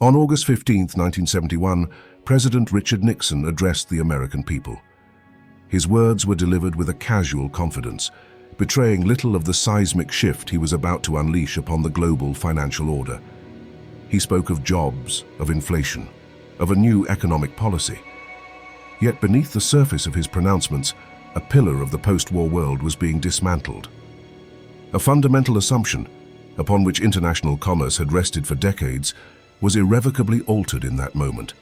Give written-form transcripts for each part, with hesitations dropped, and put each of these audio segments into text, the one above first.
On August 15, 1971, President Richard Nixon addressed the American people. His words were delivered with a casual confidence, betraying little of the seismic shift he was about to unleash upon the global financial order. He spoke of jobs, of inflation, of a new economic policy. Yet beneath the surface of his pronouncements, a pillar of the post-war world was being dismantled. A fundamental assumption, upon which international commerce had rested for decades, was irrevocably altered in that moment.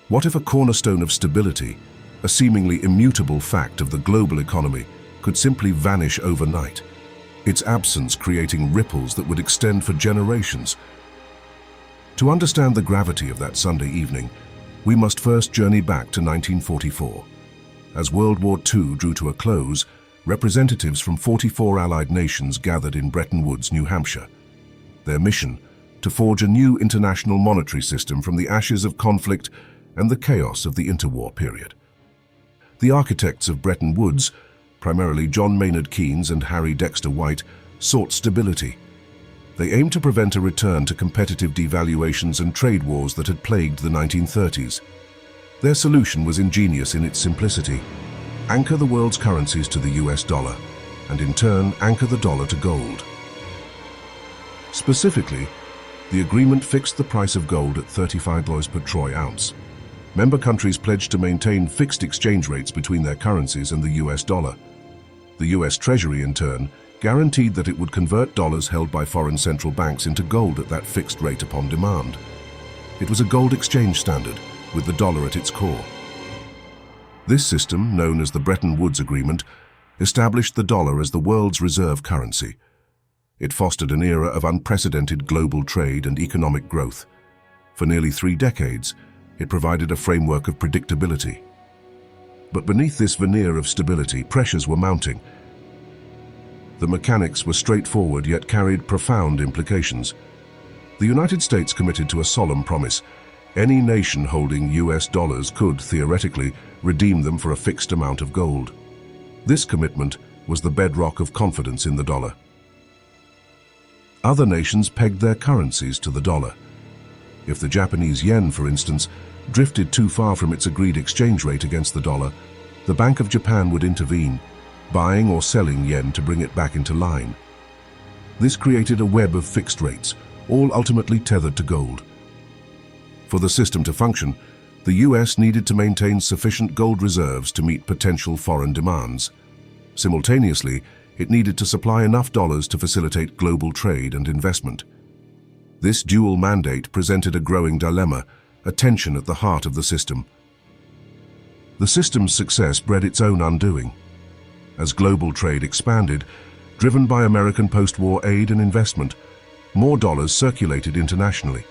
What if a cornerstone of stability, a seemingly immutable fact of the global economy, could simply vanish overnight, its absence creating ripples that would extend for generations? To understand the gravity of that Sunday evening, we must first journey back to 1944. As World War II drew to a close, representatives from 44 Allied nations gathered in Bretton Woods, New Hampshire. Their mission: to forge a new international monetary system from the ashes of conflict and the chaos of the interwar period. The architects of Bretton Woods, primarily John Maynard Keynes and Harry Dexter White, sought stability. They aimed to prevent a return to competitive devaluations and trade wars that had plagued the 1930s. Their solution was ingenious in its simplicity: anchor the world's currencies to the US dollar, and in turn anchor the dollar to gold. Specifically, the agreement fixed the price of gold at $35 per troy ounce. Member countries pledged to maintain fixed exchange rates between their currencies and the US dollar. The US Treasury, in turn, guaranteed that it would convert dollars held by foreign central banks into gold at that fixed rate upon demand. It was a gold exchange standard, with the dollar at its core. This system, known as the Bretton Woods Agreement, established the dollar as the world's reserve currency. It fostered an era of unprecedented global trade and economic growth. For nearly 3 decades, it provided a framework of predictability. But beneath this veneer of stability, pressures were mounting. The mechanics were straightforward yet carried profound implications. The United States committed to a solemn promise: any nation holding US dollars could, theoretically, redeem them for a fixed amount of gold. This commitment was the bedrock of confidence in the dollar. Other nations pegged their currencies to the dollar. If the Japanese yen, for instance, drifted too far from its agreed exchange rate against the dollar, the Bank of Japan would intervene, buying or selling yen to bring it back into line. This created a web of fixed rates, all ultimately tethered to gold. For the system to function, the US needed to maintain sufficient gold reserves to meet potential foreign demands. Simultaneously, it needed to supply enough dollars to facilitate global trade and investment. This dual mandate presented a growing dilemma, a tension at the heart of the system. The system's success bred its own undoing. As global trade expanded, driven by American post-war aid and investment, more dollars circulated internationally.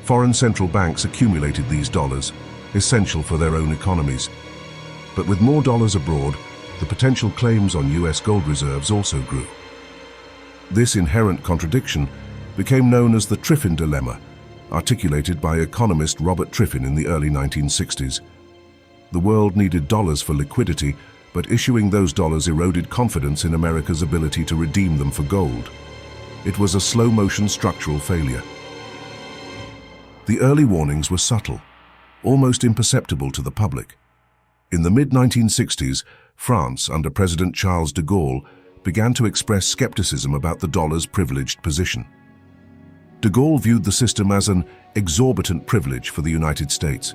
Foreign central banks accumulated these dollars, essential for their own economies. But with more dollars abroad, the potential claims on US gold reserves also grew. This inherent contradiction became known as the Triffin Dilemma, articulated by economist Robert Triffin in the early 1960s. The world needed dollars for liquidity, but issuing those dollars eroded confidence in America's ability to redeem them for gold. It was a slow-motion structural failure. The early warnings were subtle, almost imperceptible to the public. In the mid-1960s, France, under President Charles de Gaulle, began to express skepticism about the dollar's privileged position. De Gaulle viewed the system as an exorbitant privilege for the United States.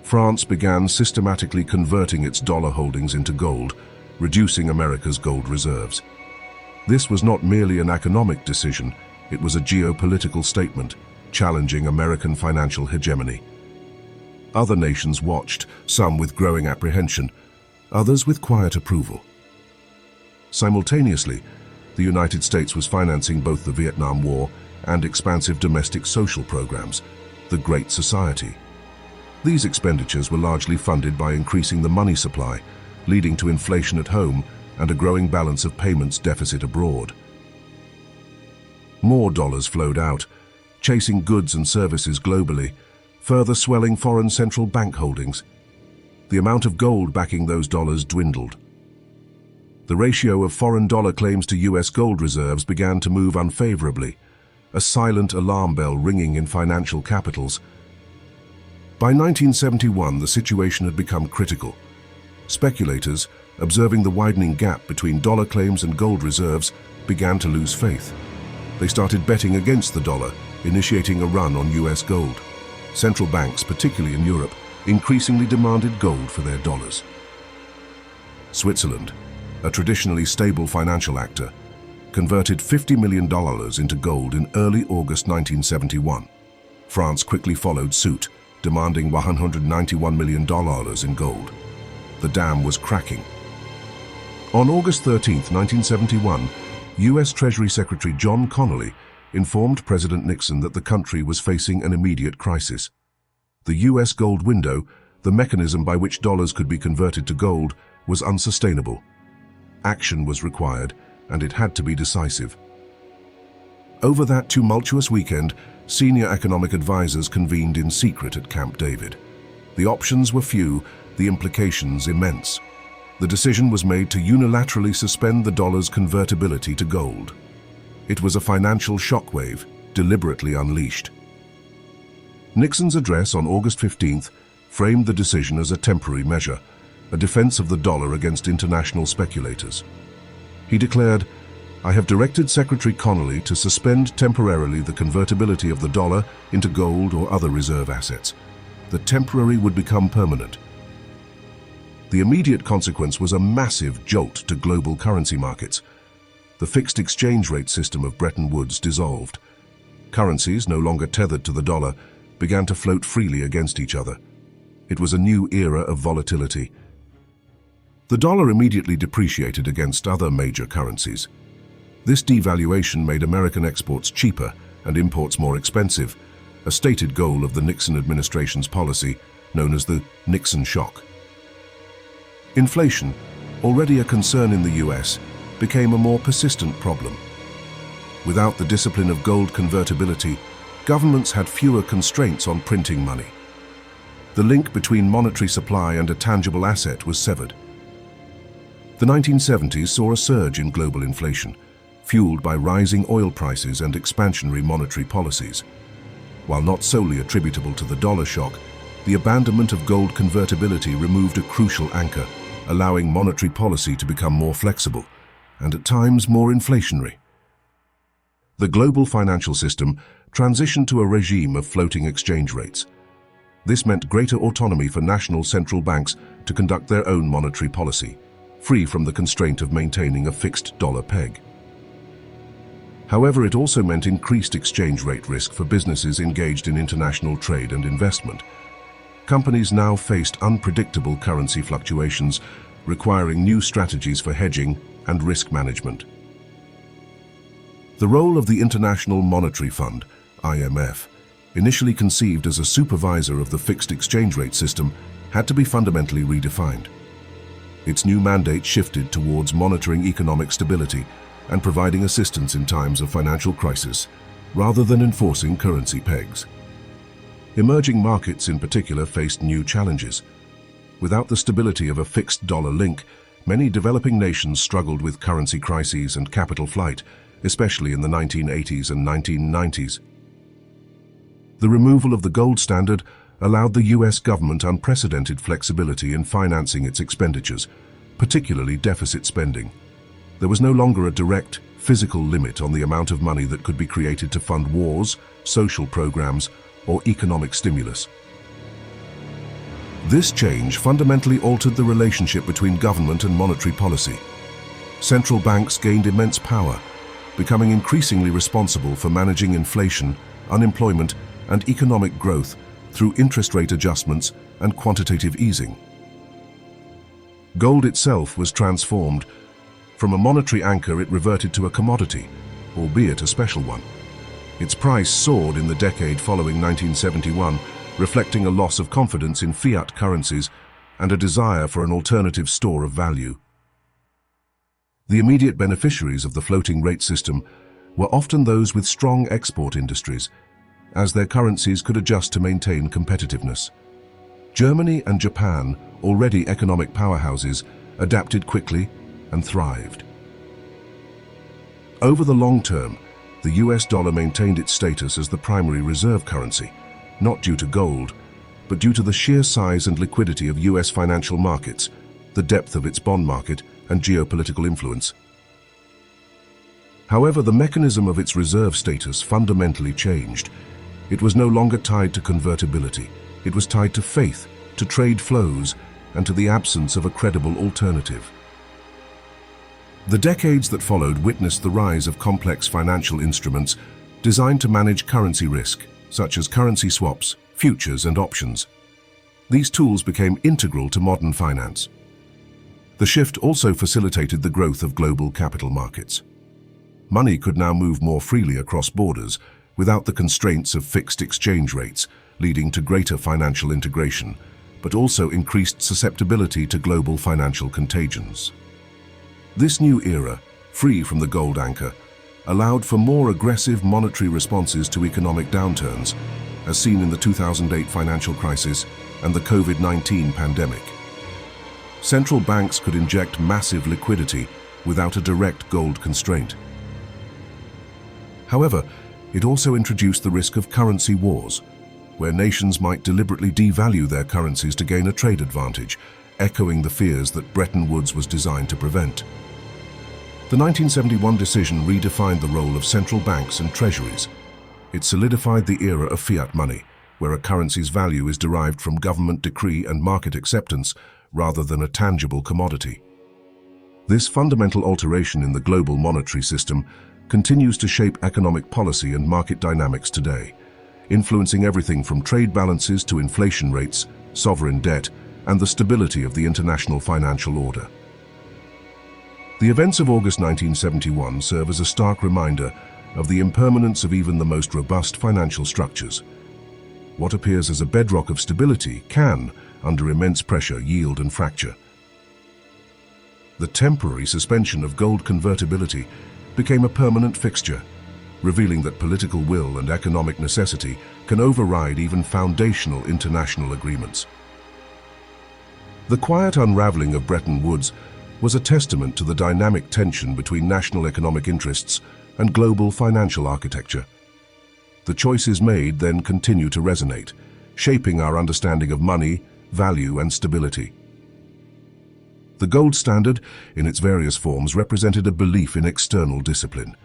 France began systematically converting its dollar holdings into gold, reducing America's gold reserves. This was not merely an economic decision, it was a geopolitical statement, challenging American financial hegemony. Other nations watched, some with growing apprehension, others with quiet approval. Simultaneously, the United States was financing both the Vietnam War and expansive domestic social programs, the Great Society. These expenditures were largely funded by increasing the money supply, leading to inflation at home and a growing balance of payments deficit abroad. More dollars flowed out, chasing goods and services globally, further swelling foreign central bank holdings. The amount of gold backing those dollars dwindled. The ratio of foreign dollar claims to US gold reserves began to move unfavorably. a silent alarm bell ringing in financial capitals. By 1971, the situation had become critical. Speculators, observing the widening gap between dollar claims and gold reserves, began to lose faith. They started betting against the dollar, initiating a run on US gold. Central banks, particularly in Europe, increasingly demanded gold for their dollars. Switzerland, a traditionally stable financial actor, converted $50 million into gold in early August 1971. France quickly followed suit, demanding $191 million in gold. The dam was cracking. On August 13, 1971, U.S. Treasury Secretary John Connally informed President Nixon that the country was facing an immediate crisis. The U.S. gold window, the mechanism by which dollars could be converted to gold, was unsustainable. Action was required, and it had to be decisive. Over that tumultuous weekend, senior economic advisors convened in secret at Camp David. The options were few, the implications immense. The decision was made to unilaterally suspend the dollar's convertibility to gold. It was a financial shockwave, deliberately unleashed. Nixon's address on August 15th framed the decision as a temporary measure, a defense of the dollar against international speculators. He declared, "I have directed Secretary Connally to suspend temporarily the convertibility of the dollar into gold or other reserve assets. The temporary would become permanent." The immediate consequence was a massive jolt to global currency markets. The fixed exchange rate system of Bretton Woods dissolved. Currencies, no longer tethered to the dollar, began to float freely against each other. It was a new era of volatility. The dollar immediately depreciated against other major currencies. This devaluation made American exports cheaper and imports more expensive, a stated goal of the Nixon administration's policy, known as the Nixon Shock. Inflation, already a concern in the US, became a more persistent problem. Without the discipline of gold convertibility, governments had fewer constraints on printing money. The link between monetary supply and a tangible asset was severed. The 1970s saw a surge in global inflation, fueled by rising oil prices and expansionary monetary policies. While not solely attributable to the dollar shock, the abandonment of gold convertibility removed a crucial anchor, allowing monetary policy to become more flexible and at times more inflationary. The global financial system transitioned to a regime of floating exchange rates. This meant greater autonomy for national central banks to conduct their own monetary policy, free from the constraint of maintaining a fixed dollar peg. However, it also meant increased exchange rate risk for businesses engaged in international trade and investment. Companies now faced unpredictable currency fluctuations, requiring new strategies for hedging and risk management. The role of the International Monetary Fund, IMF, initially conceived as a supervisor of the fixed exchange rate system, had to be fundamentally redefined. Its new mandate shifted towards monitoring economic stability and providing assistance in times of financial crisis, rather than enforcing currency pegs. Emerging markets in particular faced new challenges. Without the stability of a fixed dollar link, many developing nations struggled with currency crises and capital flight, especially in the 1980s and 1990s. The removal of the gold standard allowed the US government unprecedented flexibility in financing its expenditures, particularly deficit spending. There was no longer a direct, physical limit on the amount of money that could be created to fund wars, social programs, or economic stimulus. This change fundamentally altered the relationship between government and monetary policy. Central banks gained immense power, becoming increasingly responsible for managing inflation, unemployment, and economic growth through interest rate adjustments and quantitative easing. Gold itself was transformed. From a monetary anchor, it reverted to a commodity, albeit a special one. Its price soared in the decade following 1971, reflecting a loss of confidence in fiat currencies and a desire for an alternative store of value. The immediate beneficiaries of the floating rate system were often those with strong export industries, as their currencies could adjust to maintain competitiveness. Germany and Japan, already economic powerhouses, adapted quickly and thrived. Over the long term, the US dollar maintained its status as the primary reserve currency, not due to gold, but due to the sheer size and liquidity of US financial markets, the depth of its bond market, and geopolitical influence. However, the mechanism of its reserve status fundamentally changed. It was no longer tied to convertibility. It was tied to faith, to trade flows, and to the absence of a credible alternative. The decades that followed witnessed the rise of complex financial instruments designed to manage currency risk, such as currency swaps, futures, and options. These tools became integral to modern finance. The shift also facilitated the growth of global capital markets. Money could now move more freely across borders without the constraints of fixed exchange rates, leading to greater financial integration, but also increased susceptibility to global financial contagions. This new era, free from the gold anchor, allowed for more aggressive monetary responses to economic downturns, as seen in the 2008 financial crisis and the COVID-19 pandemic. Central banks could inject massive liquidity without a direct gold constraint. However, it also introduced the risk of currency wars, where nations might deliberately devalue their currencies to gain a trade advantage, echoing the fears that Bretton Woods was designed to prevent. The 1971 decision redefined the role of central banks and treasuries. It solidified the era of fiat money, where a currency's value is derived from government decree and market acceptance rather than a tangible commodity. This fundamental alteration in the global monetary system continues to shape economic policy and market dynamics today, influencing everything from trade balances to inflation rates, sovereign debt, and the stability of the international financial order. The events of August 1971 serve as a stark reminder of the impermanence of even the most robust financial structures. What appears as a bedrock of stability can, under immense pressure, yield and fracture. The temporary suspension of gold convertibility became a permanent fixture, revealing that political will and economic necessity can override even foundational international agreements. The quiet unraveling of Bretton Woods was a testament to the dynamic tension between national economic interests and global financial architecture. The choices made then continue to resonate, shaping our understanding of money, value, and stability. The gold standard, in its various forms, represented a belief in external discipline.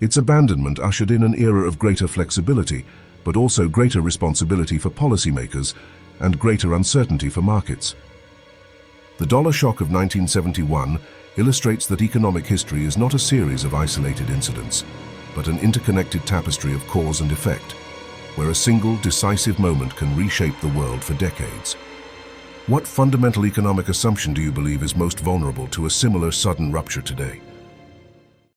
Its abandonment ushered in an era of greater flexibility, but also greater responsibility for policymakers and greater uncertainty for markets. The dollar shock of 1971 illustrates that economic history is not a series of isolated incidents, but an interconnected tapestry of cause and effect, where a single decisive moment can reshape the world for decades. What fundamental economic assumption do you believe is most vulnerable to a similar sudden rupture today?